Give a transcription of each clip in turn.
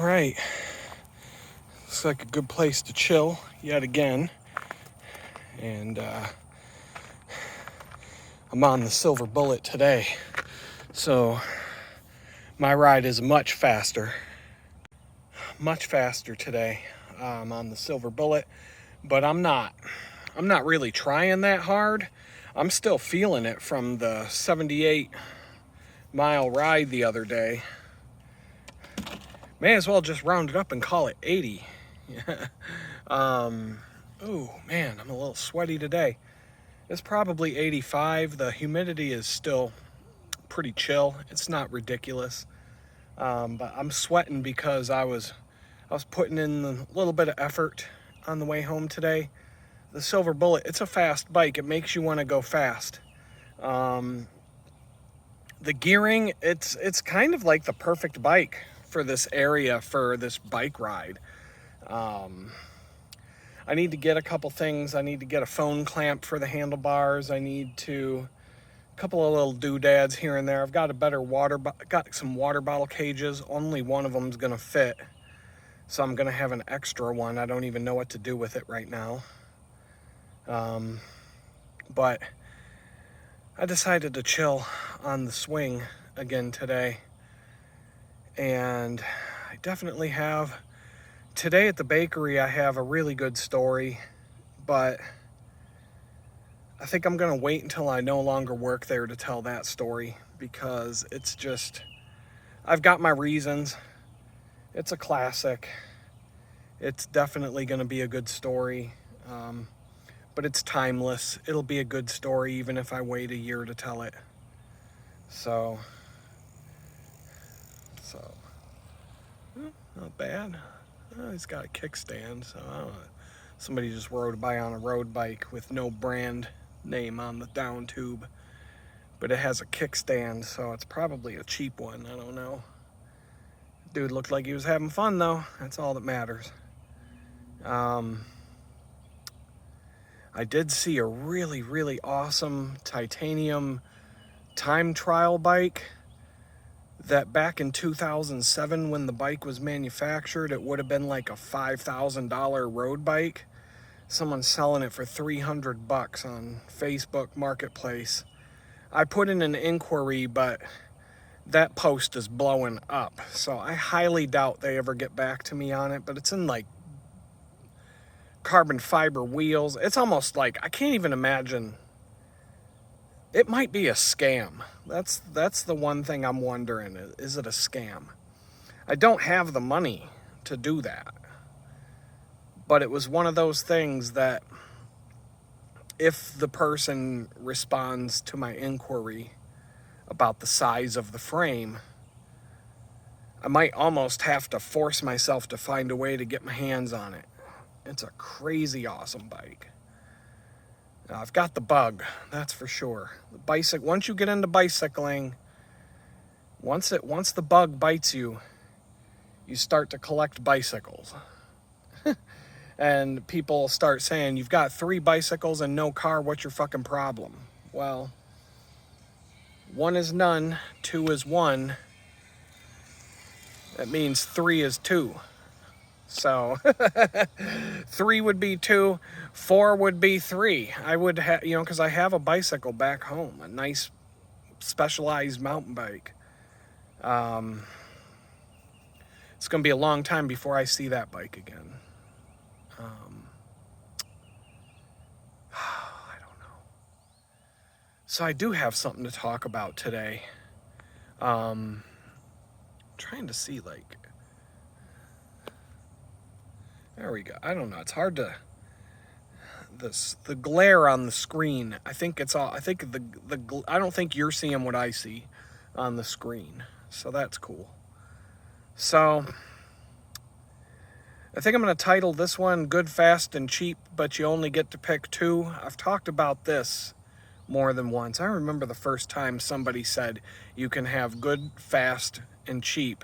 Right. Looks like a good place to chill yet again. And I'm on the Silver Bullet today. So my ride is much faster. Much faster today. I'm on the Silver Bullet, but I'm not really trying that hard. I'm still feeling it from the 78-mile ride the other day. May as well just round it up and call it 80. Oh man, I'm a little sweaty today. It's probably 85. The humidity is still pretty chill. It's not ridiculous. But I'm sweating because I was putting in a little bit of effort on the way home today. The Silver Bullet, it's a fast bike. It makes you want to go fast. The gearing, it's kind of like the perfect bike for this area, for this bike ride. I need to get a couple things. I need to get a phone clamp for the handlebars. I need to a couple of little doodads here and there. I've got a better got some water bottle cages. Only one of them's gonna fit, so I'm gonna have an extra one. I don't even know what to do with it right now. But I decided to chill on the swing again today, and I definitely have. Today at the bakery, I have a really good story, but I think I'm gonna wait until I no longer work there to tell that story, because it's just, I've got my reasons. It's a classic. It's definitely gonna be a good story, but it's timeless. It'll be a good story even if I wait a year to tell it. So not bad. He's got a kickstand, so I don't know. Somebody just rode by on a road bike with no brand name on the down tube, but it has a kickstand, so it's probably a cheap one. I don't know. Dude looked like he was having fun though. That's all that matters. I did see a really awesome titanium time trial bike that back in 2007, when the bike was manufactured, it would have been like a $5,000 road bike. Someone's selling it for $300 on Facebook Marketplace. I put in an inquiry, but that post is blowing up, so I highly doubt they ever get back to me on it. But it's in like carbon fiber wheels. It's almost like, I can't even imagine. It might be a scam. That's the one thing I'm wondering. Is it a scam? I don't have the money to do that. But it was one of those things that if the person responds to my inquiry about the size of the frame, I might almost have to force myself to find a way to get my hands on it. It's a crazy awesome bike. Now, I've got the bug, that's for sure. The once you get into bicycling, once the bug bites you, you start to collect bicycles. And people start saying, you've got 3 bicycles and no car, what's your fucking problem? Well, 1 is none, 2 is 1. That means 3 is 2. So 3 would be 2, 4 would be 3. I would have, because I have a bicycle back home, a nice specialized mountain bike. It's going to be a long time before I see that bike again. I don't know. So I do have something to talk about today. Trying to see, like, there we go. I don't know. It's hard to, the glare on the screen. I think it's all, I don't think you're seeing what I see on the screen. So that's cool. So I think I'm going to title this one Good, Fast, and Cheap, but you only get to pick 2. I've talked about this more than once. I remember the first time somebody said you can have good, fast, and cheap,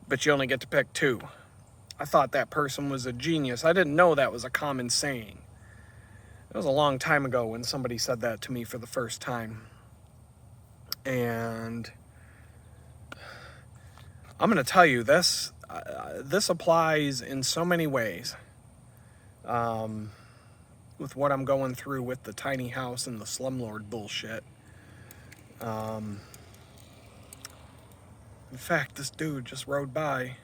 but you only get to pick 2. I thought that person was a genius. I didn't know that was a common saying. It was a long time ago when somebody said that to me for the first time. And I'm going to tell you this. this applies in so many ways. With what I'm going through with the tiny house and the slumlord bullshit. In fact, this dude just rode by.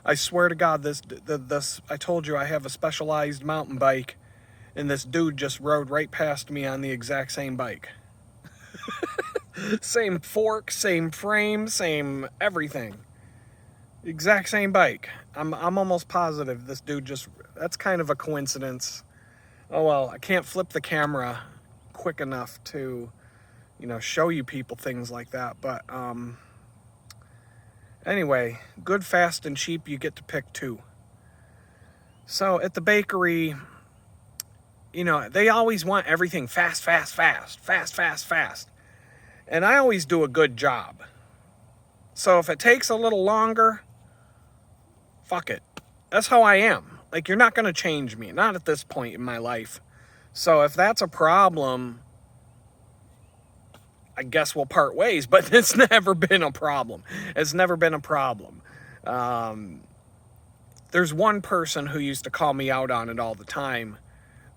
I swear to God, this I told you I have a specialized mountain bike, and this dude just rode right past me on the exact same bike. Same fork, same frame, same everything. Exact same bike. I'm almost positive this dude just, that's kind of a coincidence. Oh well, I can't flip the camera quick enough to, show you people things like that, but anyway, good, fast, and cheap, you get to pick two. So at the bakery, they always want everything fast, fast, fast, fast, fast, fast. And I always do a good job. So if it takes a little longer, fuck it. That's how I am. Like, you're not going to change me. Not at this point in my life. So if that's a problem, I guess we'll part ways. But it's never been a problem. It's never been a problem. There's one person who used to call me out on it all the time.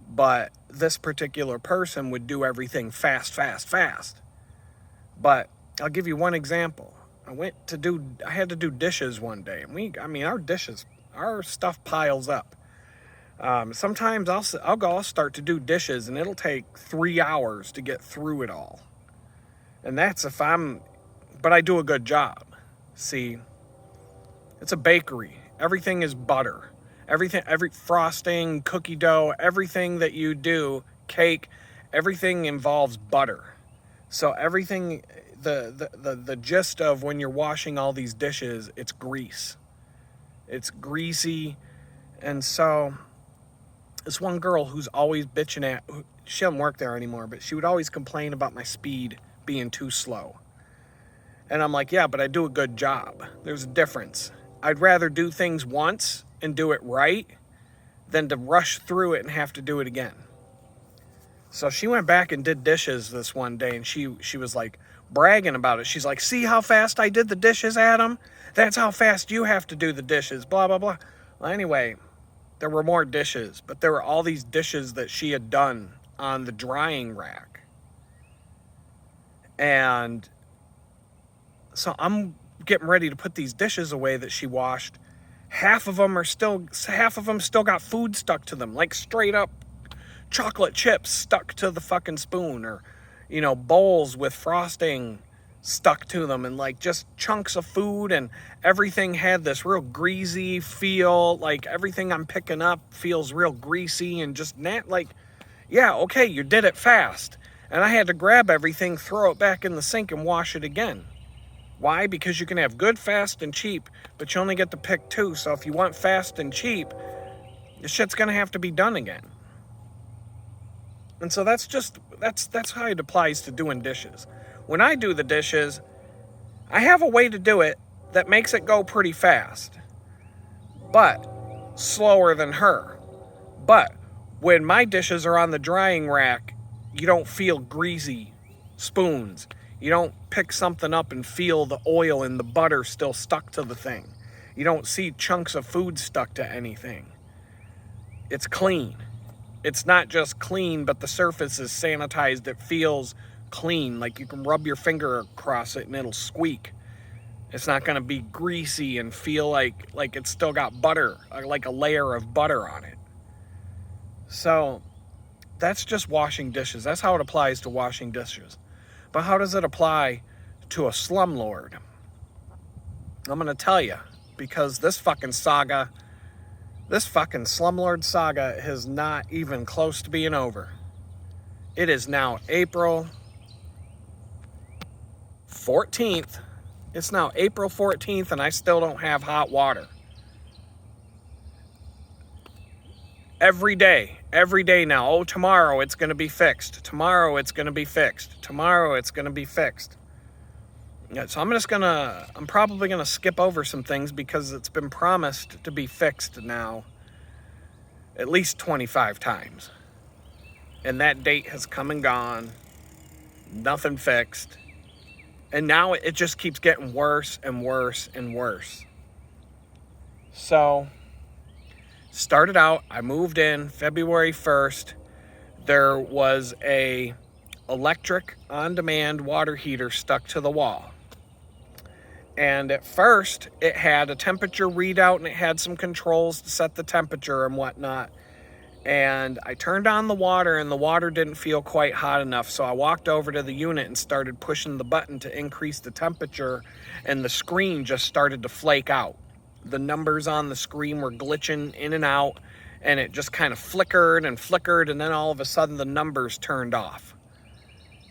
But this particular person would do everything fast, fast, fast. But I'll give you one example. I had to do dishes one day. And our stuff piles up. Sometimes I'll start to do dishes and it'll take 3 hours to get through it all. And that's but I do a good job. See, it's a bakery. Everything is butter. Every frosting, cookie dough, everything that you do, cake, everything involves butter. So everything, the gist of when you're washing all these dishes, it's grease. It's greasy. And so this one girl who's always bitching she doesn't work there anymore, but she would always complain about my speed being too slow. And I'm like, yeah, but I do a good job. There's a difference. I'd rather do things once and do it right than to rush through it and have to do it again. So she went back and did dishes this one day, and she was like bragging about it. She's like, see how fast I did the dishes, Adam? That's how fast you have to do the dishes, blah, blah, blah. Well, anyway, there were more dishes, but there were all these dishes that she had done on the drying rack. And so I'm getting ready to put these dishes away that she washed. Half of them still got food stuck to them, like straight up chocolate chips stuck to the fucking spoon, or bowls with frosting stuck to them, and like just chunks of food, and everything had this real greasy feel. Like everything I'm picking up feels real greasy and just yeah, okay, you did it fast. And I had to grab everything, throw it back in the sink, and wash it again. Why? Because you can have good, fast, and cheap, but you only get to pick two. So if you want fast and cheap, the shit's gonna have to be done again. And so that's how it applies to doing dishes. When I do the dishes, I have a way to do it that makes it go pretty fast, but slower than her. But when my dishes are on the drying rack, you don't feel greasy spoons. You don't pick something up and feel the oil and the butter still stuck to the thing. You don't see chunks of food stuck to anything. It's clean. It's not just clean, but the surface is sanitized. It feels clean, like you can rub your finger across it and it'll squeak. It's not going to be greasy and feel like it's still got butter, like a layer of butter on it. So that's just washing dishes. That's how it applies to washing dishes. But how does it apply to a slumlord? I'm going to tell you, because this fucking slumlord saga is not even close to being over. It is now April 14th. It's now April 14th and I still don't have hot water. Every day now. Oh, tomorrow it's going to be fixed. Tomorrow it's going to be fixed. Tomorrow it's going to be fixed. Yeah, so I'm probably going to skip over some things because it's been promised to be fixed now at least 25 times. And that date has come and gone. Nothing fixed. And now it just keeps getting worse and worse and worse. So, started out, I moved in February 1st. There was a electric on-demand water heater stuck to the wall. And at first, it had a temperature readout and it had some controls to set the temperature and whatnot. And I turned on the water and the water didn't feel quite hot enough. So I walked over to the unit and started pushing the button to increase the temperature, and the screen just started to flake out. The numbers on the screen were glitching in and out, and it just kind of flickered and flickered, and then all of a sudden the numbers turned off.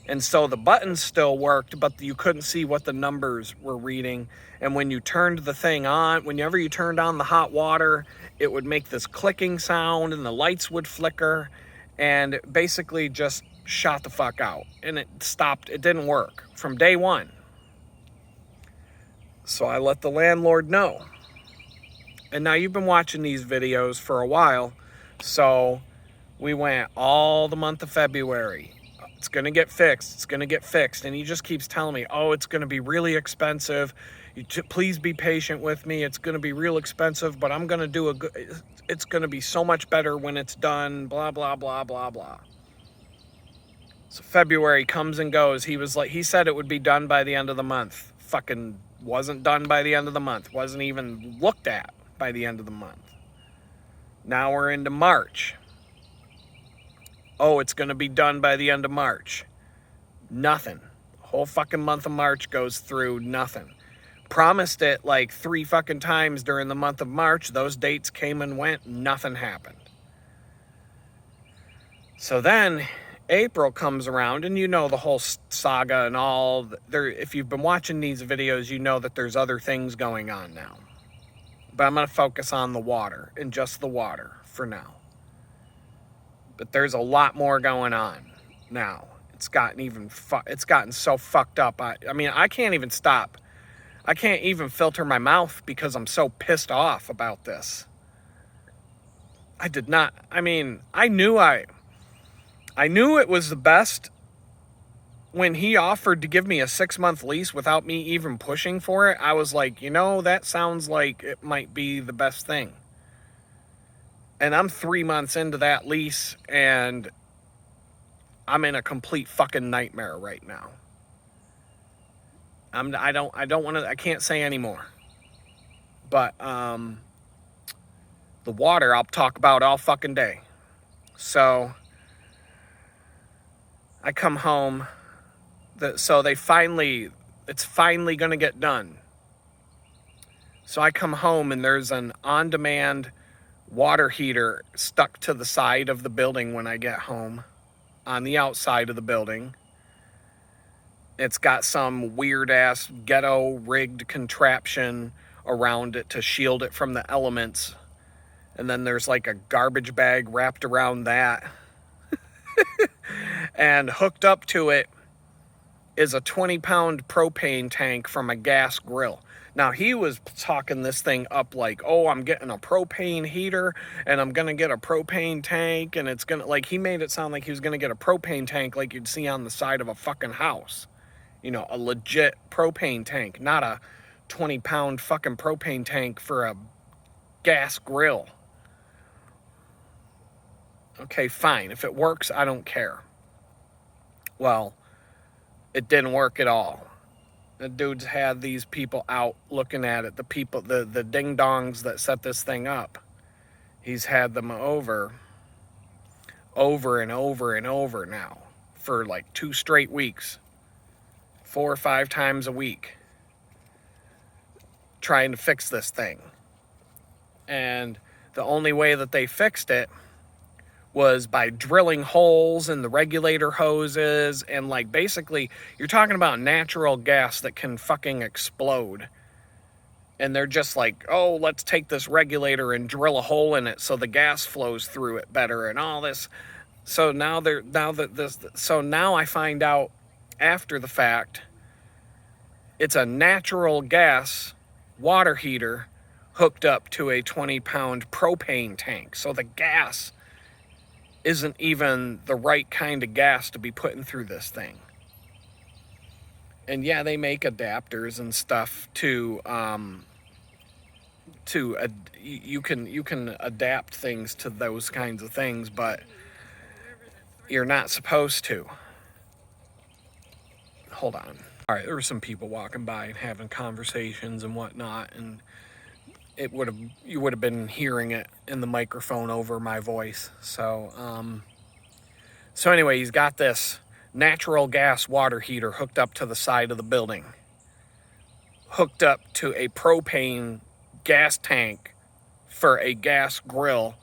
And so the buttons still worked, but you couldn't see what the numbers were reading. And when you turned the thing on, whenever you turned on the hot water, it would make this clicking sound and the lights would flicker, and it basically just shot the fuck out. And it stopped. It didn't work from day one. So I let the landlord know. And now you've been watching these videos for a while. So we went all the month of February. It's going to get fixed. It's going to get fixed. And he just keeps telling me, oh, it's going to be really expensive. Please be patient with me. It's going to be real expensive, but I'm going to do it's going to be so much better when it's done, blah, blah, blah, blah, blah. So February comes and goes. He said it would be done by the end of the month. Fucking wasn't done by the end of the month. Wasn't even looked at by the end of the month. Now we're into March. Oh, it's going to be done by the end of March. Nothing. Whole fucking month of March goes through, nothing. Promised it like 3 fucking times during the month of March. Those dates came and went. Nothing happened. So then April comes around, and you know the whole saga and all. If you've been watching these videos, you know that there's other things going on now. But I'm going to focus on the water and just the water for now. But there's a lot more going on now. It's gotten so fucked up. I mean, I can't even stop. I can't even filter my mouth because I'm so pissed off about this. I knew it was the best when he offered to give me a 6-month lease without me even pushing for it. I was like, that sounds like it might be the best thing. And I'm 3 months into that lease, and I'm in a complete fucking nightmare right now. I don't want to, I can't say anymore. But the water I'll talk about all fucking day. So I come home. It's finally going to get done. So I come home, and there's an on-demand water heater stuck to the side of the building when I get home, on the outside of the building. It's got some weird ass ghetto rigged contraption around it to shield it from the elements. And then there's like a garbage bag wrapped around that. And hooked up to it is a 20-pound propane tank from a gas grill. Now, he was talking this thing up like, oh, I'm getting a propane heater, and I'm going to get a propane tank, and it's going to, like, he made it sound like he was going to get a propane tank like you'd see on the side of a fucking house. A legit propane tank, not a 20-pound fucking propane tank for a gas grill. Okay, fine. If it works, I don't care. Well, it didn't work at all. The dude's had these people out looking at it. The ding-dongs that set this thing up. He's had them over and over and over now for like 2 straight weeks. 4 or 5 times a week. Trying to fix this thing. And the only way that they fixed it was by drilling holes in the regulator hoses, and like basically you're talking about natural gas that can fucking explode. And they're just like, oh, let's take this regulator and drill a hole in it so the gas flows through it better and all this. So now I find out after the fact it's a natural gas water heater hooked up to a 20-pound propane tank. So the gas isn't even the right kind of gas to be putting through this thing. And yeah, they make adapters and stuff to you can adapt things to those kinds of things, but you're not supposed to. Hold on. All right, there were some people walking by and having conversations and whatnot, and you would have been hearing it in the microphone over my voice. So anyway, he's got this natural gas water heater hooked up to the side of the building, hooked up to a propane gas tank for a gas grill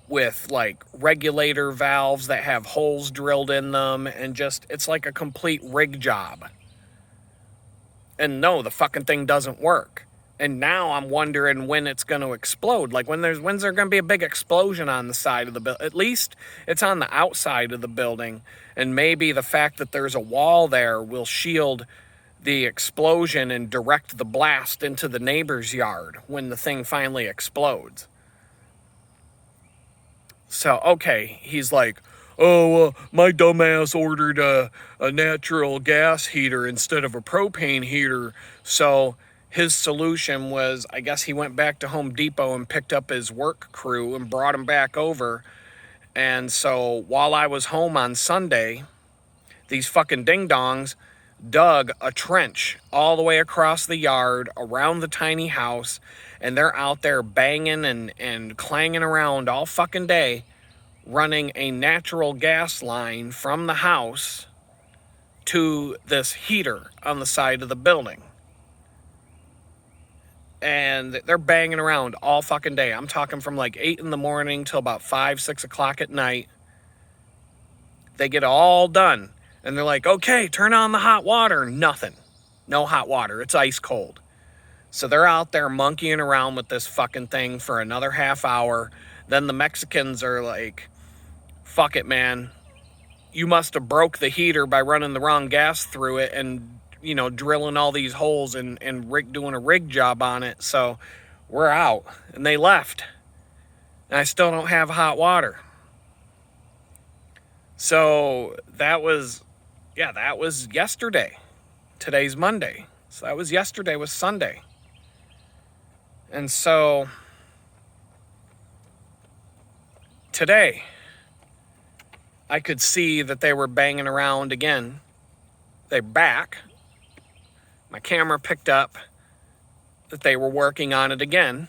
with like regulator valves that have holes drilled in them, and just, it's like a complete rig job. And no, the fucking thing doesn't work. And now I'm wondering when it's going to explode. Like when's there going to be a big explosion on the side of the building? At least it's on the outside of the building, and maybe the fact that there's a wall there will shield the explosion and direct the blast into the neighbor's yard when the thing finally explodes. So, okay, he's like, oh, my dumbass ordered a natural gas heater instead of a propane heater. So his solution was, I guess he went back to Home Depot and picked up his work crew and brought them back over. And so while I was home on Sunday, these fucking ding-dongs dug a trench all the way across the yard around the tiny house, and they're out there banging and clanging around all fucking day, running a natural gas line from the house to this heater on the side of the building. And they're banging around all fucking day. I'm talking from like 8 in the morning till about 5, 6 o'clock at night. They get all done. And they're like, okay, turn on the hot water. Nothing. No hot water. It's ice cold. So they're out there monkeying around with this fucking thing for another half hour. Then the Mexicans are like, fuck it, man. You must have broke the heater by running the wrong gas through it and, you know, drilling all these holes and doing a rig job on it. So we're out. And they left. And I still don't have hot water. So that was yesterday. Today's Monday. So that was yesterday, was Sunday. And so today, I could see that they were banging around again. They're back. My camera picked up that they were working on it again.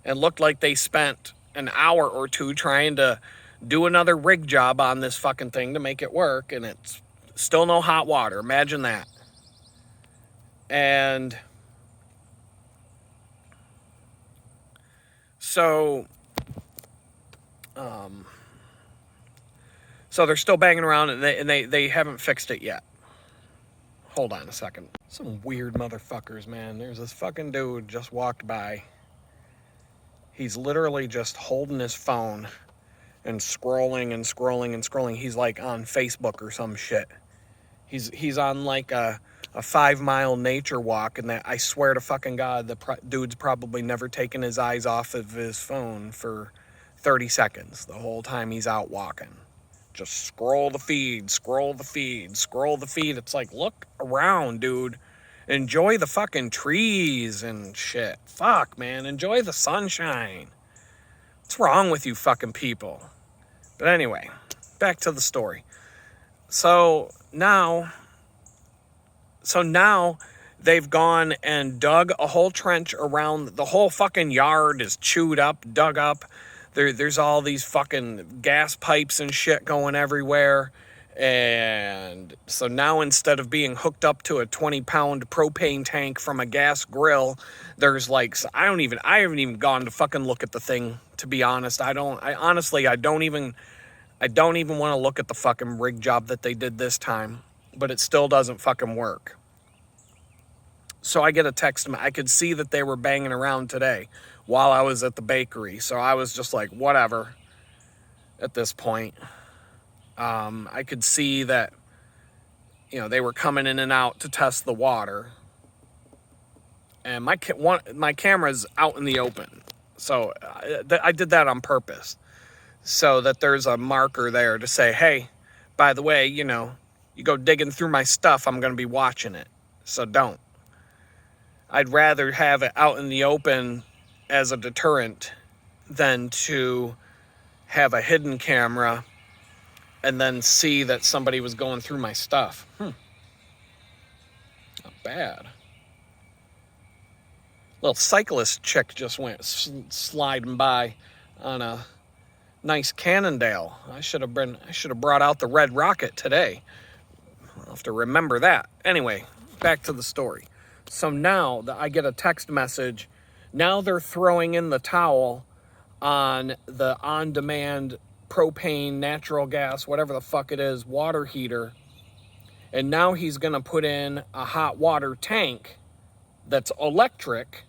It looked like they spent an hour or two trying to do another rig job on this fucking thing to make it work, and it's still no hot water. Imagine that. And so they're still banging around, and they haven't fixed it yet. Hold on a second. Some weird motherfuckers, man. There's this fucking dude just walked by. He's literally just holding his phone and scrolling and scrolling and scrolling. He's like on Facebook or some shit. He's on like a 5-mile nature walk, and that, I swear to fucking God, the dude's probably never taken his eyes off of his phone for 30 seconds the whole time he's out walking. Just scroll the feed, scroll the feed, scroll the feed. It's like, look around, dude. Enjoy the fucking trees and shit. Fuck, man. Enjoy the sunshine. What's wrong with you fucking people? But anyway, back to the story. So now they've gone and dug a whole trench around. The whole fucking yard is chewed up, dug up. There's all these fucking gas pipes and shit going everywhere. And so now, instead of being hooked up to a 20-pound propane tank from a gas grill, there's like, I haven't even gone to fucking look at the thing, to be honest. I don't even want to look at the fucking rig job that they did this time, but it still doesn't fucking work. So I get a text. I could see that they were banging around today while I was at the bakery. So I was just like, whatever at this point. I could see that, you know, they were coming in and out to test the water. And my camera's out in the open. So I did that on purpose, so that there's a marker there to say, hey, by the way, you know, you go digging through my stuff, I'm going to be watching it. So don't. I'd rather have it out in the open as a deterrent than to have a hidden camera and then see that somebody was going through my stuff. Not bad. Little cyclist chick just went sliding by on a nice Cannondale. I should have brought out the Red Rocket today. I'll have to remember that. Anyway, back to the story. So now that I get a text message, now they're throwing in the towel on the on-demand propane, natural gas, whatever the fuck it is, water heater. And now he's going to put in a hot water tank that's electric.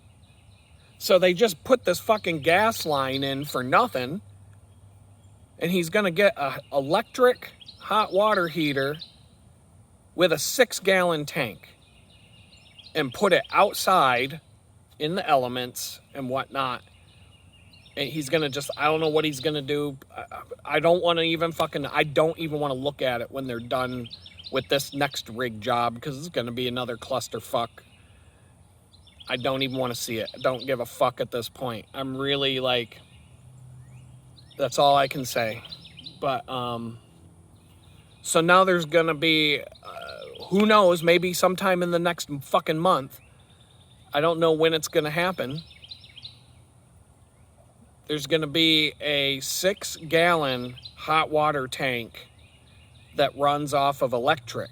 So they just put this fucking gas line in for nothing. And he's going to get an electric hot water heater with a 6-gallon tank and put it outside in the elements and whatnot. And he's going to just, I don't know what he's going to do. I don't want to even I don't even want to look at it when they're done with this next rig job, because it's going to be another clusterfuck. I don't even want to see it. I don't give a fuck at this point. I'm really like, that's all I can say. But, so now there's going to be, who knows, maybe sometime in the next fucking month. I don't know when it's going to happen. There's going to be a 6-gallon hot water tank that runs off of electric.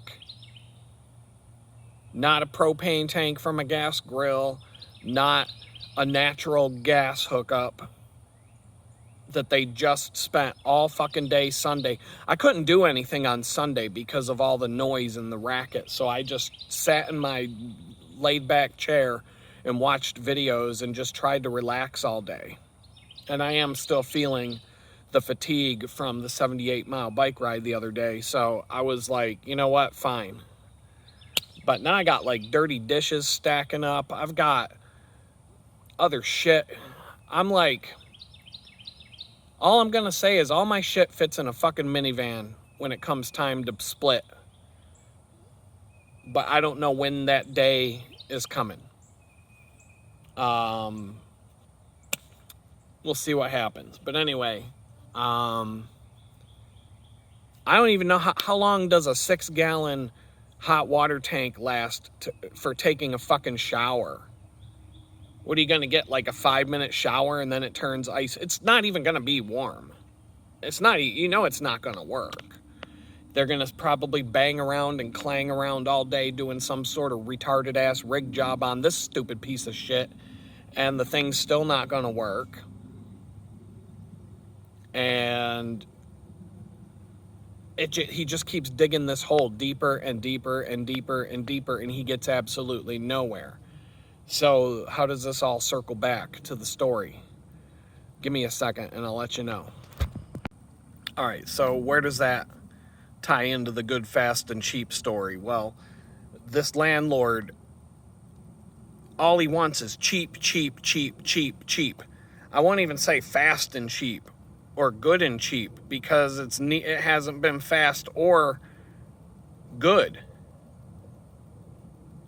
Not a propane tank from a gas grill, not a natural gas hookup that they just spent all fucking day Sunday. I couldn't do anything on Sunday because of all the noise and the racket, so I just sat in my laid-back chair and watched videos and just tried to relax all day. And I am still feeling the fatigue from the 78-mile bike ride the other day. So I was like, you know what? Fine. But now I got like dirty dishes stacking up. I've got other shit. I'm like, all I'm going to say is all my shit fits in a fucking minivan when it comes time to split. But I don't know when that day is coming. We'll see what happens. But anyway, I don't even know how long does a 6-gallon hot water tank last for taking a fucking shower. What are you going to get, like a 5-minute shower and then it turns ice? It's not even going to be warm. It's not, you know, it's not going to work. They're going to probably bang around and clang around all day doing some sort of retarded ass rig job on this stupid piece of shit. And the thing's still not going to work. And he just keeps digging this hole deeper and deeper and deeper and deeper, and he gets absolutely nowhere. So how does this all circle back to the story? Give me a second and I'll let you know. All right, so where does that tie into the good, fast, and cheap story? Well, this landlord, all he wants is cheap, cheap, cheap, cheap, cheap. I won't even say fast and cheap or good and cheap, because it hasn't been fast or good.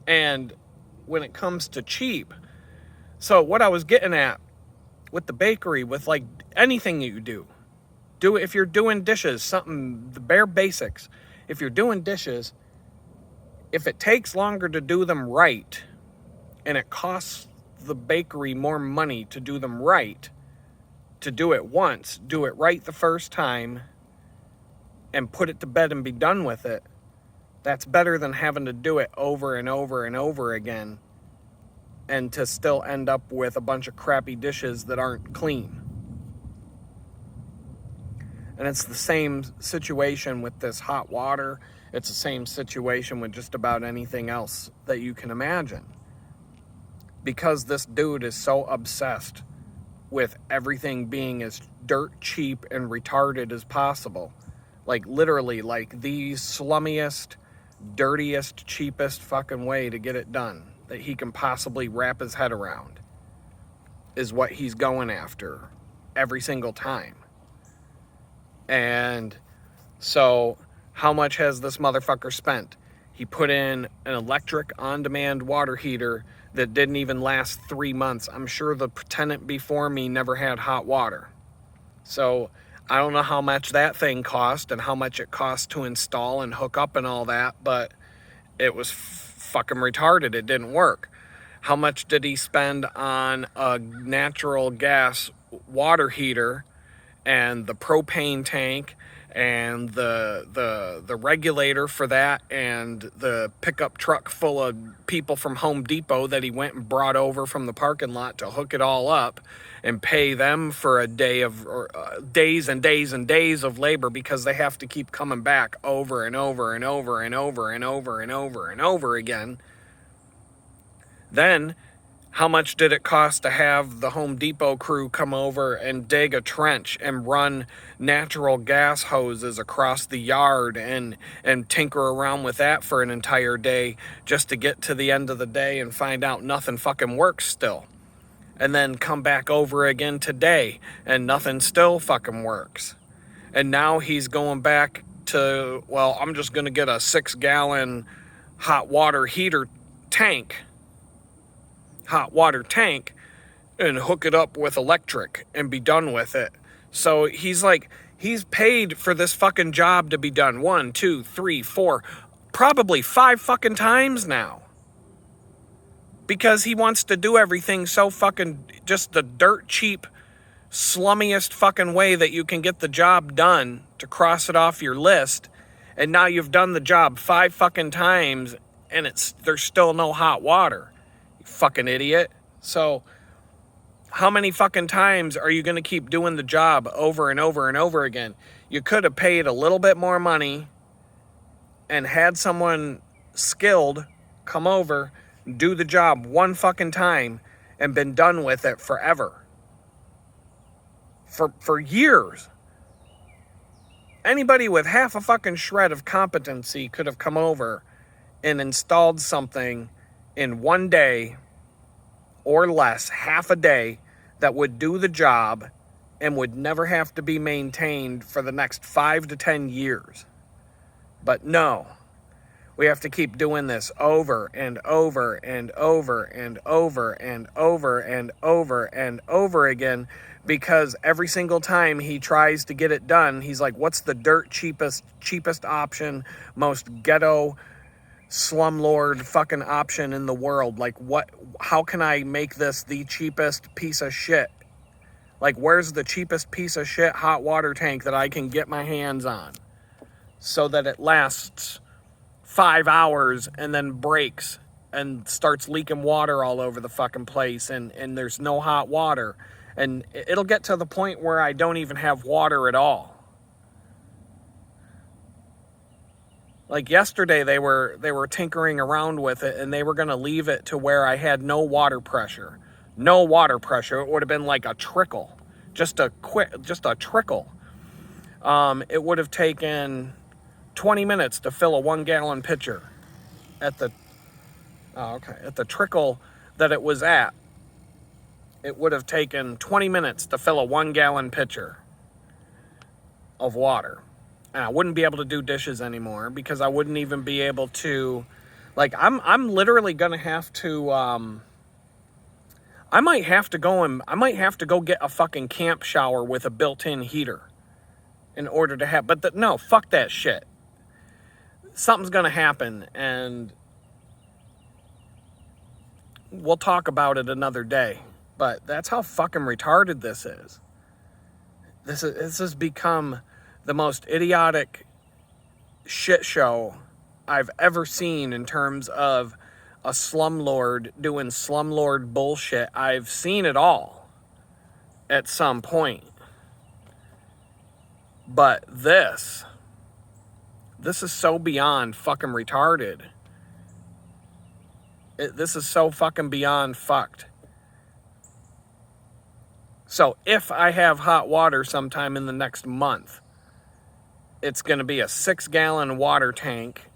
And when it comes to cheap, so what I was getting at with the bakery, with like anything you do it if you're doing dishes, something, the bare basics. If you're doing dishes, if it takes longer to do them right, and it costs the bakery more money to do them right, to do it once, do it right the first time, and put it to bed and be done with it, that's better than having to do it over and over and over again and to still end up with a bunch of crappy dishes that aren't clean. And it's the same situation with this hot water. It's the same situation with just about anything else that you can imagine. Because this dude is so obsessed with everything being as dirt cheap and retarded as possible. Like literally, like the slummiest, dirtiest, cheapest fucking way to get it done that he can possibly wrap his head around is what he's going after every single time. And so how much has this motherfucker spent? He put in an electric on-demand water heater that didn't even last 3 months. I'm sure the tenant before me never had hot water. So I don't know how much that thing cost and how much it cost to install and hook up and all that, but it was fucking retarded. It didn't work. How much did he spend on a natural gas water heater and the propane tank and the regulator for that and the pickup truck full of people from Home Depot that he went and brought over from the parking lot to hook it all up and pay them for a day of days and days and days of labor, because they have to keep coming back over and over and over and over and over and over and over again. Then how much did it cost to have the Home Depot crew come over and dig a trench and run natural gas hoses across the yard and tinker around with that for an entire day just to get to the end of the day and find out nothing fucking works still? And then come back over again today and nothing still fucking works. And now he's going back to, well, I'm just going to get a 6-gallon hot water tank and hook it up with electric and be done with it. So he's like, he's paid for this fucking job to be done 1, 2, 3, 4, probably 5 fucking times now. Because he wants to do everything so fucking just the dirt cheap, slummiest fucking way that you can get the job done to cross it off your list. And now you've done the job 5 fucking times and there's still no hot water. You fucking idiot. So how many fucking times are you going to keep doing the job over and over and over again? You could have paid a little bit more money and had someone skilled come over, do the job 1 fucking time, and been done with it forever. For years. Anybody with half a fucking shred of competency could have come over and installed something in 1 day or less, half a day, that would do the job and would never have to be maintained for the next 5 to 10 years. But no, we have to keep doing this over and over and over and over and over and over and over again, because every single time he tries to get it done, he's like, what's the dirt cheapest option, most ghetto slumlord fucking option in the world? Like, how can I make this the cheapest piece of shit? Like, where's the cheapest piece of shit hot water tank that I can get my hands on so that it lasts 5 hours and then breaks and starts leaking water all over the fucking place and there's no hot water? And it'll get to the point where I don't even have water at all. Like yesterday, they were tinkering around with it, and they were going to leave it to where I had no water pressure. No water pressure. It would have been like a trickle. Just a trickle. It would have taken 20 minutes to fill a 1-gallon pitcher at the trickle that it was at. It would have taken 20 minutes to fill a 1-gallon pitcher of water. And I wouldn't be able to do dishes anymore because I wouldn't even be able to, like, I'm literally going to have to, I might have to go get a fucking camp shower with a built-in heater in order to have, no, fuck that shit. Something's going to happen, and we'll talk about it another day. But that's how fucking retarded this is. This has become the most idiotic shit show I've ever seen in terms of a slumlord doing slumlord bullshit. I've seen it all at some point. But this is so beyond fucking retarded. This is so fucking beyond fucked. So if I have hot water sometime in the next month, it's going to be a 6-gallon water tank.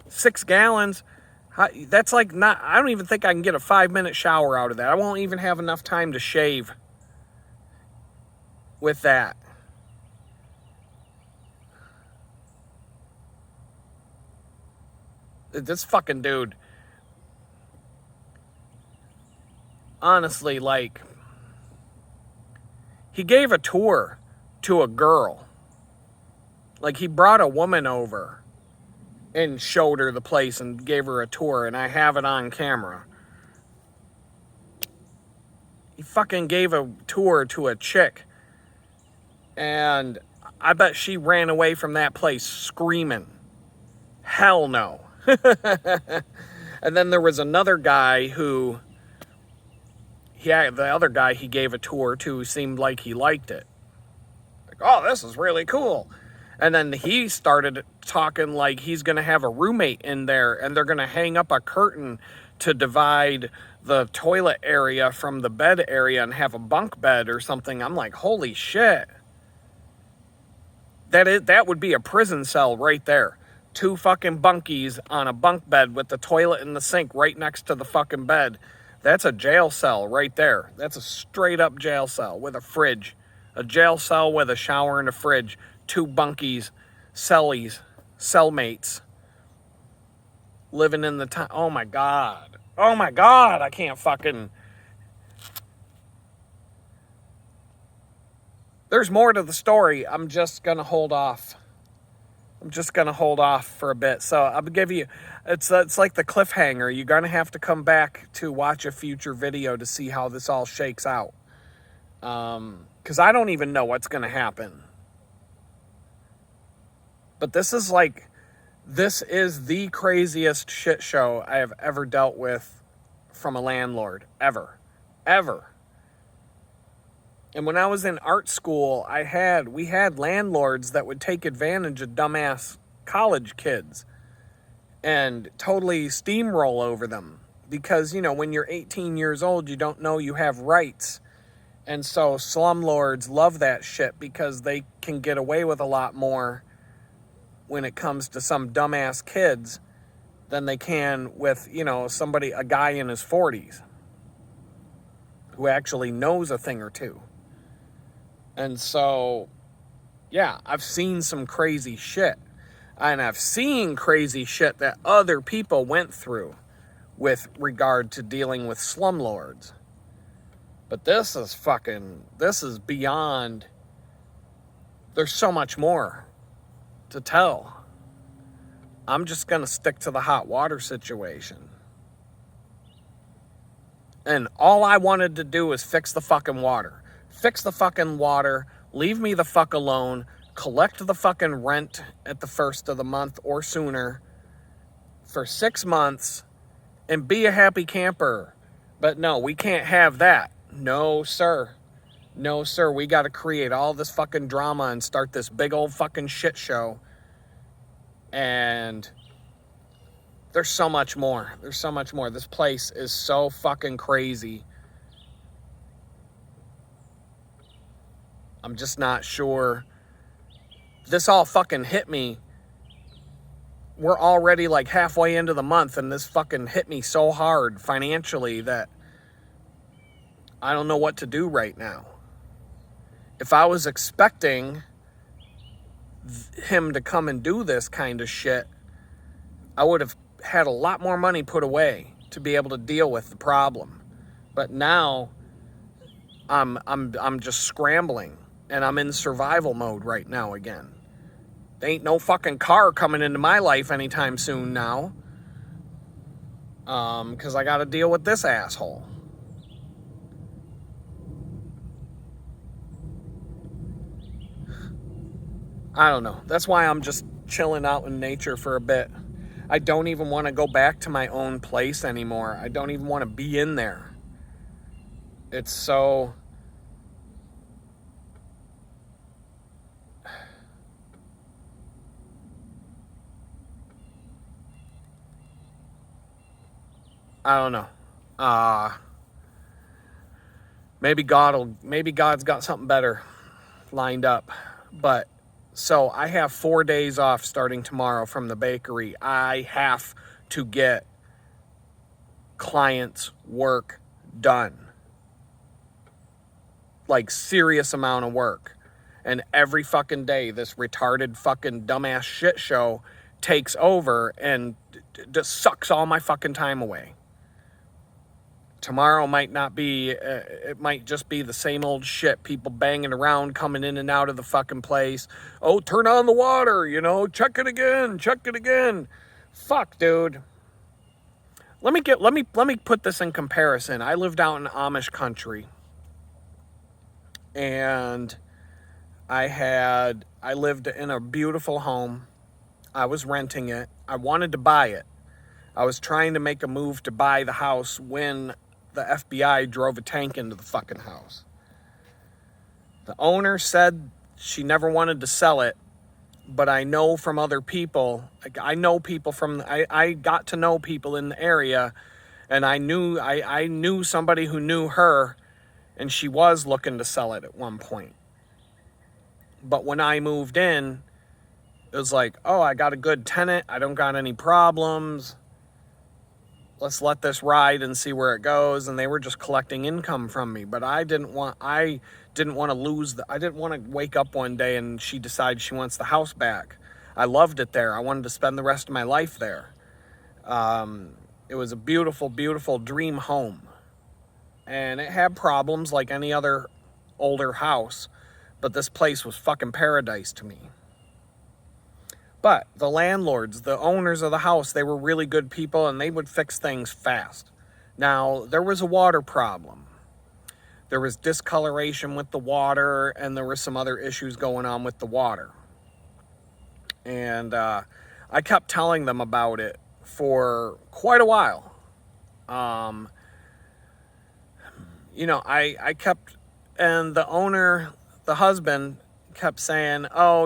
6 gallons? That's like not, I don't even think I can get a 5-minute shower out of that. I won't even have enough time to shave with that. This fucking dude, honestly, like, he gave a tour to a girl. Like, he brought a woman over and showed her the place and gave her a tour, and I have it on camera. He fucking gave a tour to a chick, and I bet she ran away from that place screaming, hell no. And then there was another guy who, the other guy he gave a tour to seemed like he liked it. Like, oh, this is really cool. And then he started talking like he's going to have a roommate in there, and they're going to hang up a curtain to divide the toilet area from the bed area and have a bunk bed or something. I'm like, holy shit. That would be a prison cell right there. 2 fucking bunkies on a bunk bed with the toilet and the sink right next to the fucking bed. That's a jail cell right there. That's a straight up jail cell with a fridge. A jail cell with a shower and a fridge. 2 bunkies, cellmates, living in the time. Oh my God. Oh my God. I can't fucking. There's more to the story. I'm just going to hold off. For a bit. So I'll give you, it's like the cliffhanger. You're going to have to come back to watch a future video to see how this all shakes out. Because I don't even know what's going to happen. But this is the craziest shit show I have ever dealt with from a landlord. Ever. And when I was in art school, we had landlords that would take advantage of dumbass college kids and totally steamroll over them. Because, when you're 18 years old, you don't know you have rights. And so slumlords love that shit because they can get away with a lot more when it comes to some dumbass kids than they can with, a guy in his 40s who actually knows a thing or two. And so, yeah, I've seen some crazy shit. And I've seen crazy shit that other people went through with regard to dealing with slumlords. But this is beyond. There's so much more to tell. I'm just going to stick to the hot water situation. And all I wanted to do was fix the fucking water. Fix the fucking water, leave me the fuck alone, collect the fucking rent at the first of the month or sooner for 6 months, and be a happy camper. But no, we can't have that. No, sir. No, sir. We got to create all this fucking drama and start this big old fucking shit show. And there's so much more. This place is so fucking crazy. I'm just not sure. This all fucking hit me. We're already like halfway into the month, and this fucking hit me so hard financially that I don't know what to do right now. If I was expecting him to come and do this kind of shit, I would have had a lot more money put away to be able to deal with the problem. But now I'm just scrambling. And I'm in survival mode right now again. There ain't no fucking car coming into my life anytime soon now. Because I got to deal with this asshole. I don't know. That's why I'm just chilling out in nature for a bit. I don't even want to go back to my own place anymore. I don't even want to be in there. It's so... I don't know. Maybe God's got something better lined up. But so I have 4 days off starting tomorrow from the bakery. I have to get clients' work done. Like serious amount of work. And every fucking day, this retarded fucking dumbass shit show takes over and just sucks all my fucking time away. Tomorrow might not be, it might just be the same old shit. People banging around, coming in and out of the fucking place. Oh, turn on the water, you know, check it again, check it again. Fuck, dude. Let me put this in comparison. I lived out in Amish country. And I lived in a beautiful home. I was renting it. I wanted to buy it. I was trying to make a move to buy the house when the FBI drove a tank into the fucking house. The owner said she never wanted to sell it, but I know from other people, I got to know people in the area, and I knew somebody who knew her, and she was looking to sell it at one point. But when I moved in, it was like, oh, I got a good tenant, I don't got any problems. Let's let this ride and see where it goes. And they were just collecting income from me. But I didn't want to wake up one day and she decides she wants the house back. I loved it there. I wanted to spend the rest of my life there. It was a beautiful, beautiful dream home. And it had problems like any other older house. But this place was fucking paradise to me. But the landlords, the owners of the house, they were really good people and they would fix things fast. Now, there was a water problem. There was discoloration with the water and there were some other issues going on with the water. And I kept telling them about it for quite a while. I kept, and the owner, the husband, kept saying, oh,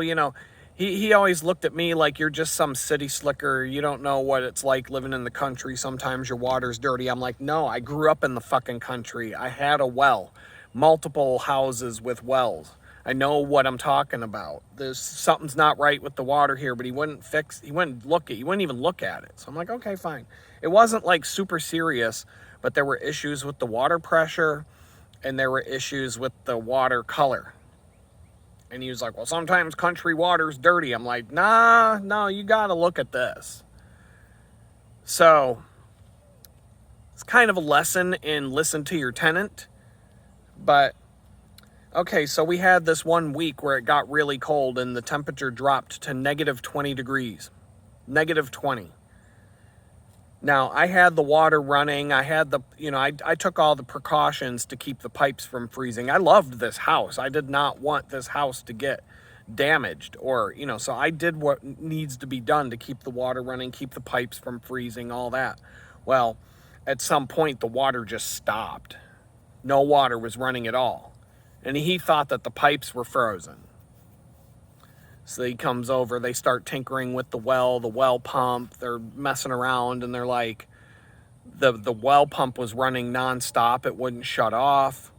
he always looked at me like you're just some city slicker. You don't know what it's like living in the country. Sometimes your water's dirty. I'm like, no, I grew up in the fucking country. I had a well, multiple houses with wells. I know what I'm talking about. Something's not right with the water here, but he wouldn't even look at it. So I'm like, okay, fine. It wasn't like super serious, but there were issues with the water pressure and there were issues with the water color. And he was like, well, sometimes country water's dirty. I'm like, no, you got to look at this. So it's kind of a lesson in listen to your tenant. But, okay, so we had this one week where it got really cold and the temperature dropped to negative 20 degrees. Negative 20. Now, I had the water running. I had I took all the precautions to keep the pipes from freezing. I loved this house. I did not want this house to get damaged so I did what needs to be done to keep the water running, keep the pipes from freezing, all that. Well, at some point, the water just stopped. No water was running at all. And he thought that the pipes were frozen. So he comes over, they start tinkering with the well pump, they're messing around, and they're like, the well pump was running nonstop, it wouldn't shut off,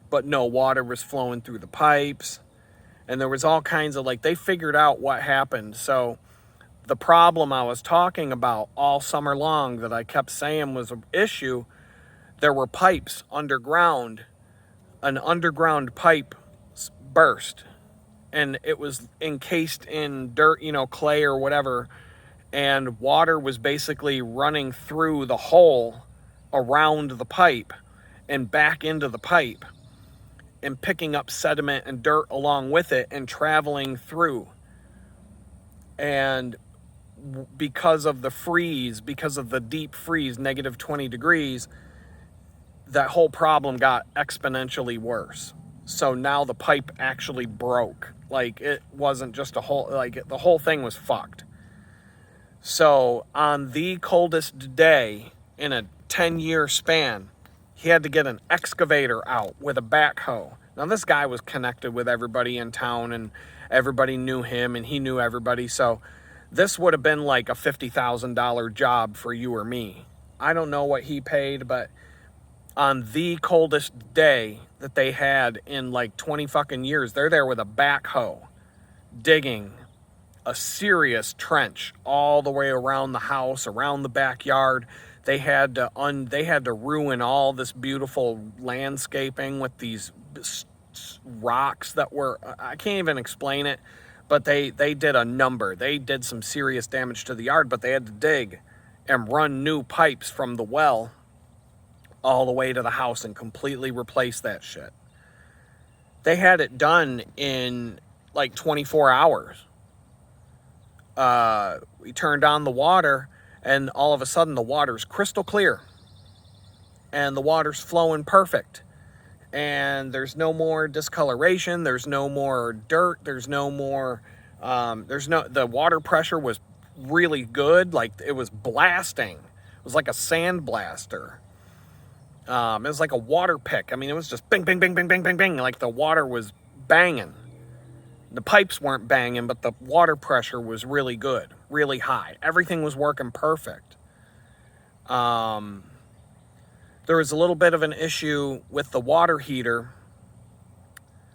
but no water was flowing through the pipes, and there was all kinds of, they figured out what happened. So the problem I was talking about all summer long that I kept saying was an issue, there were pipes underground, an underground pipe burst. And it was encased in dirt, clay or whatever. And water was basically running through the hole around the pipe and back into the pipe and picking up sediment and dirt along with it and traveling through. And because of the deep freeze, negative 20 degrees, that whole problem got exponentially worse. So now the pipe actually broke. It wasn't just a hole, the whole thing was fucked. So on the coldest day in a 10-year span, he had to get an excavator out with a backhoe. Now this guy was connected with everybody in town and everybody knew him and he knew everybody. So this would have been like a $50,000 job for you or me. I don't know what he paid, but on the coldest day that they had in 20 fucking years, they're there with a backhoe digging a serious trench all the way around the house, around the backyard. They had to ruin all this beautiful landscaping with these rocks that were, I can't even explain it, But they did a number. They did some serious damage to the yard, but they had to dig and run new pipes from the well all the way to the house and completely replace that shit. They had it done in like 24 hours. We turned on the water, and all of a sudden the water's crystal clear. And the water's flowing perfect. And there's no more discoloration. There's no more dirt. There's no more, the water pressure was really good. Like, it was blasting. It was like a sand blaster. It was like a water pick. I mean, it was just bing, bing, bing, bing, bing, bing, bing. Like the water was banging. The pipes weren't banging, but the water pressure was really good, really high. Everything was working perfect. There was a little bit of an issue with the water heater.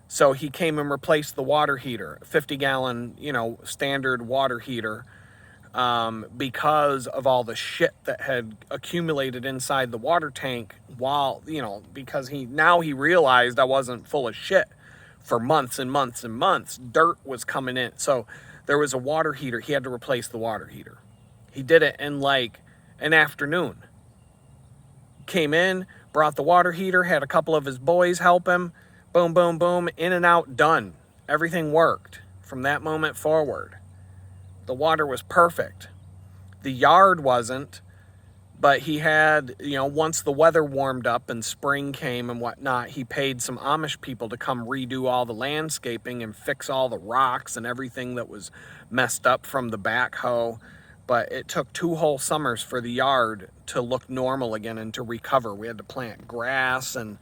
So he came and replaced the water heater, 50-gallon, standard water heater, because of all the shit that had accumulated inside the water tank while, because he realized I wasn't full of shit for months and months and months. Dirt was coming in. So there was a water heater. He had to replace the water heater. He did it in like an afternoon. Came in, brought the water heater, had a couple of his boys help him. Boom, boom, boom, in and out, done. Everything worked from that moment forward. The water was perfect. The yard wasn't, but he had, once the weather warmed up and spring came and whatnot, he paid some Amish people to come redo all the landscaping and fix all the rocks and everything that was messed up from the backhoe. But it took 2 whole summers for the yard to look normal again and to recover. We had to plant grass, and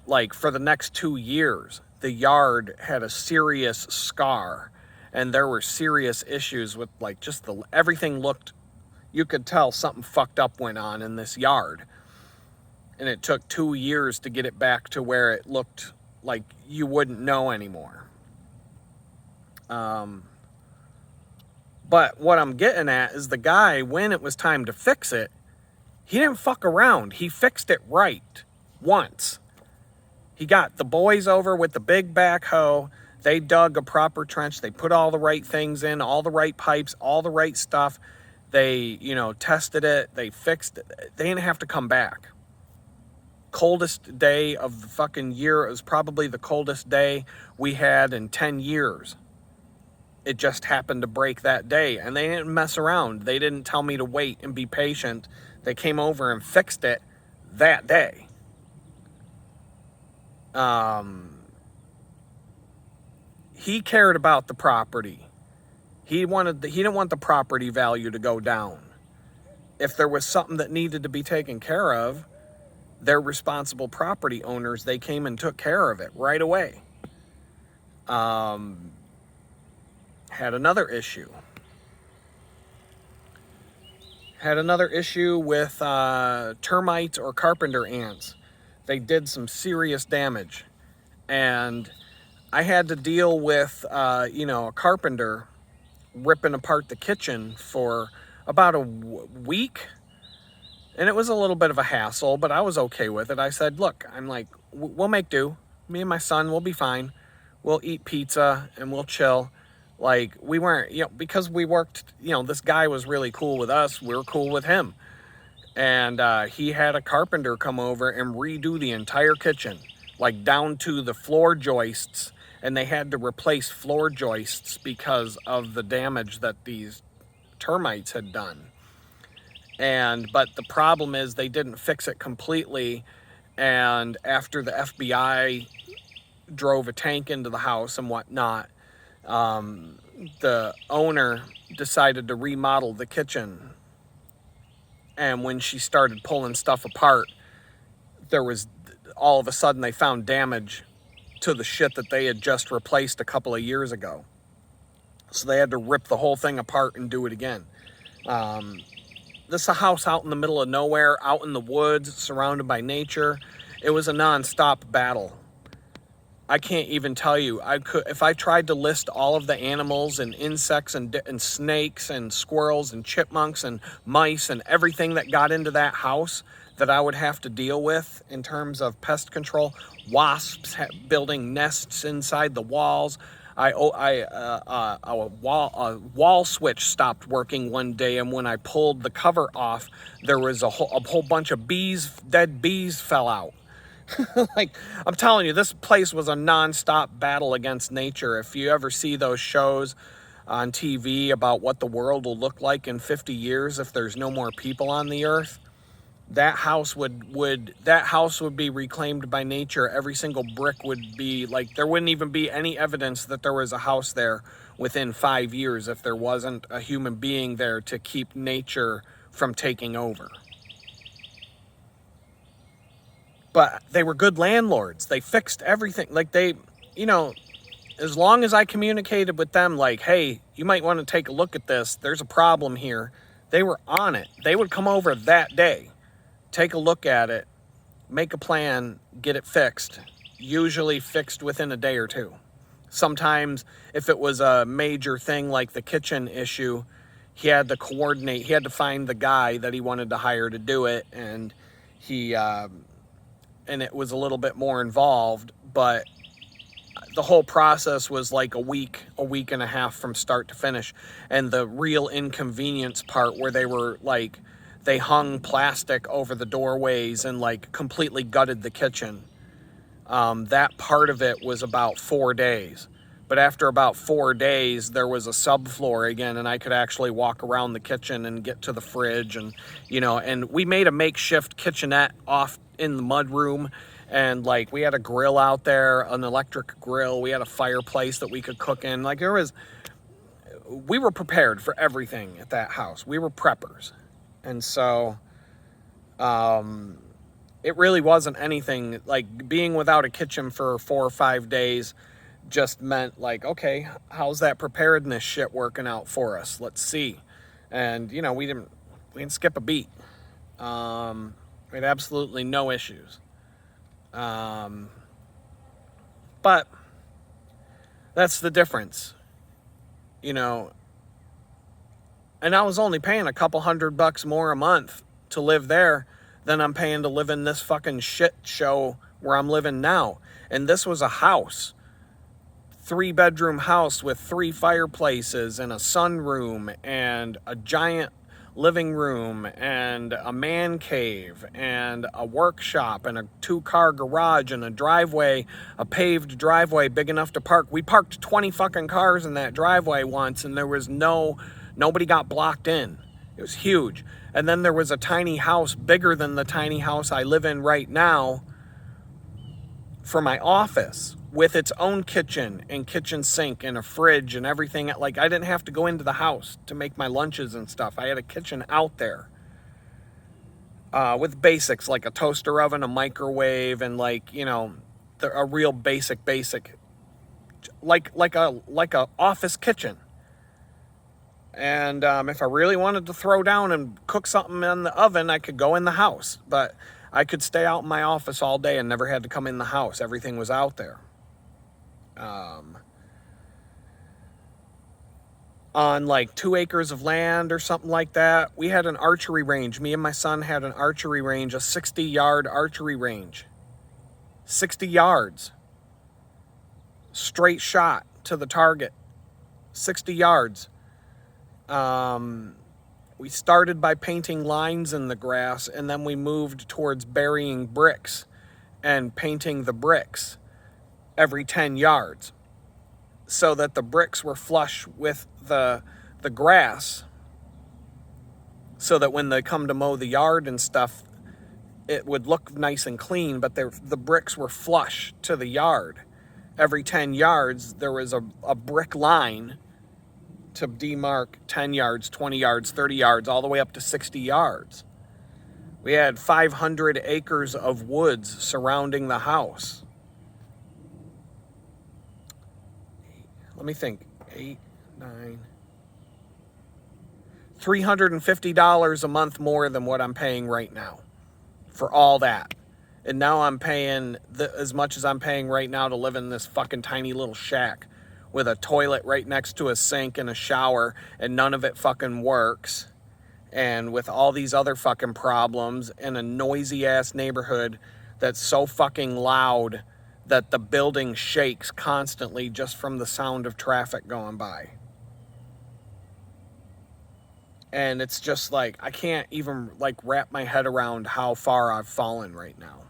like for the next 2 years, the yard had a serious scar, and there were serious issues with like just everything looked, you could tell something fucked up went on in this yard. And it took 2 years to get it back to where it looked like you wouldn't know anymore. But what I'm getting at is the guy, when it was time to fix it, he didn't fuck around. He fixed it right once. He got the boys over with the big backhoe. They dug a proper trench. They put all the right things in, all the right pipes, all the right stuff. They, tested it. They fixed it. They didn't have to come back. Coldest day of the fucking year. It was probably the coldest day we had in 10 years. It just happened to break that day, and they didn't mess around. They didn't tell me to wait and be patient. They came over and fixed it that day. He cared about the property. He didn't want the property value to go down. If there was something that needed to be taken care of, they're responsible property owners. They came and took care of it right away. Had another issue with termites or carpenter ants. They did some serious damage, and I had to deal with a carpenter ripping apart the kitchen for about a week, and it was a little bit of a hassle, but I was okay with it. I said, look, I'm like, we'll make do. Me and my son will be fine. We'll eat pizza and we'll chill. Like, we weren't, because we worked, this guy was really cool with us. We were cool with him. And he had a carpenter come over and redo the entire kitchen, like down to the floor joists. And they had to replace floor joists because of the damage that these termites had done. But the problem is they didn't fix it completely. And after the FBI drove a tank into the house and whatnot, the owner decided to remodel the kitchen. And when she started pulling stuff apart, all of a sudden they found damage to the shit that they had just replaced a couple of years ago. So they had to rip the whole thing apart and do it again. This is a house out in the middle of nowhere, out in the woods, surrounded by nature. It was a non-stop battle. I can't even tell you. If I tried to list all of the animals and insects and snakes and squirrels and chipmunks and mice and everything that got into that house that I would have to deal with in terms of pest control, wasps building nests inside the walls. A wall switch stopped working one day, and when I pulled the cover off, there was a whole bunch of dead bees fell out. Like, I'm telling you, this place was a non-stop battle against nature. If you ever see those shows on TV about what the world will look like in 50 years if there's no more people on the earth, that house would be reclaimed by nature. Every single brick would be like, there wouldn't even be any evidence that there was a house there within 5 years if there wasn't a human being there to keep nature from taking over. But they were good landlords. They fixed everything. Like, they, as long as I communicated with them, like, hey, you might want to take a look at this, there's a problem here, they were on it. They would come over that day, take a look at it, make a plan, get it fixed, usually fixed within a day or two. Sometimes, if it was a major thing like the kitchen issue, he had to coordinate, he had to find the guy that he wanted to hire to do it, and and it was a little bit more involved, but the whole process was like a week and a half from start to finish. And the real inconvenience part, where they hung plastic over the doorways and like completely gutted the kitchen, that part of it was about 4 days. But after about 4 days, there was a subfloor again, and I could actually walk around the kitchen and get to the fridge, and and we made a makeshift kitchenette off in the mudroom, and like, we had a grill out there, an electric grill, we had a fireplace that we could cook in. Like, we were prepared for everything at that house. We were preppers. And so it really wasn't anything. Like, being without a kitchen for 4 or 5 days just meant, like, okay, how's that preparedness shit working out for us? Let's see. And we didn't skip a beat. We had absolutely no issues. But that's the difference, and I was only paying a couple $100 more a month to live there than I'm paying to live in this fucking shit show where I'm living now. And this was a house, 3-bedroom house with 3 fireplaces and a sunroom and a giant living room and a man cave and a workshop and a 2-car garage and a driveway, a paved driveway big enough to park. We parked 20 fucking cars in that driveway once, and there was nobody got blocked in. It was huge. And then there was a tiny house bigger than the tiny house I live in right now for my office, with its own kitchen and kitchen sink and a fridge and everything. Like, I didn't have to go into the house to make my lunches and stuff. I had a kitchen out there with basics like a toaster oven, a microwave, and like, a real basic, like a office kitchen. And if I really wanted to throw down and cook something in the oven, I could go in the house. But I could stay out in my office all day and never had to come in the house. Everything was out there. On like 2 acres of land or something like that, we had an archery range. Me and my son had an archery range, a 60-yard archery range. 60 yards. Straight shot to the target. 60 yards. We started by painting lines in the grass, and then we moved towards burying bricks and painting the bricks every 10 yards so that the bricks were flush with the grass, so that when they come to mow the yard and stuff, it would look nice and clean, but the bricks were flush to the yard. Every 10 yards, there was a brick line to demark 10 yards, 20 yards, 30 yards, all the way up to 60 yards. We had 500 acres of woods surrounding the house. Let me think. 8, 9. $350 a month more than what I'm paying right now for all that. And now I'm paying as much as I'm paying right now to live in this fucking tiny little shack with a toilet right next to a sink and a shower, and none of it fucking works. And with all these other fucking problems in a noisy ass neighborhood that's so fucking loud that the building shakes constantly just from the sound of traffic going by. And it's just like, I can't even like wrap my head around how far I've fallen right now.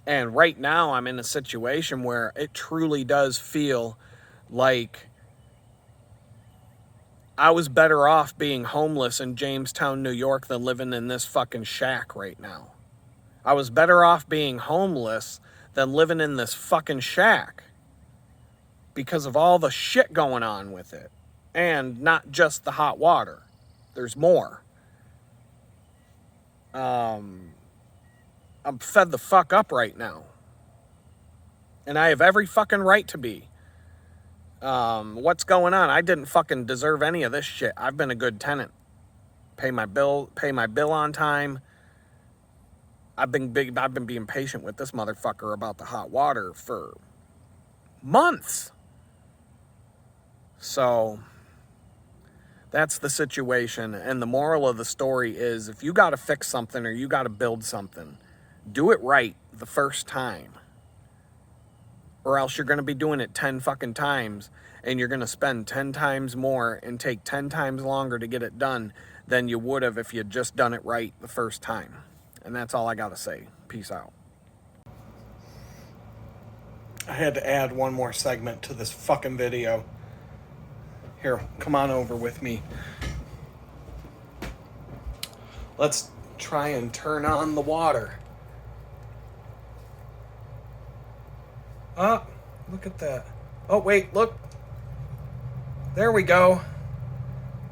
And right now I'm in a situation where it truly does feel like I was better off being homeless in Jamestown, New York than living in this fucking shack right now. I was better off being homeless than living in this fucking shack because of all the shit going on with it. And not just the hot water. There's more. I'm fed the fuck up right now. And I have every fucking right to be. What's going on? I didn't fucking deserve any of this shit. I've been a good tenant. Pay my bill on time. I've been being patient with this motherfucker about the hot water for months. So that's the situation. And the moral of the story is, if you got to fix something or you got to build something, do it right the first time. Or else you're going to be doing it 10 fucking times and you're going to spend 10 times more and take 10 times longer to get it done than you would have if you'd just done it right the first time. And that's all I got to say. Peace out. I had to add one more segment to this fucking video. Here, come on over with me. Let's try and turn on the water. Oh, look at that. Oh, wait, look. There we go.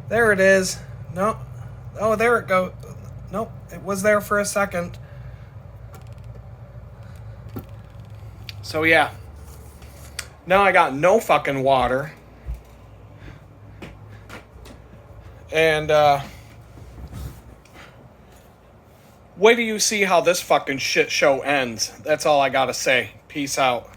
There it is. No. Oh, there it goes. Nope, it was there for a second. So, yeah. Now I got no fucking water. And, wait till you see how this fucking shit show ends. That's all I gotta say. Peace out.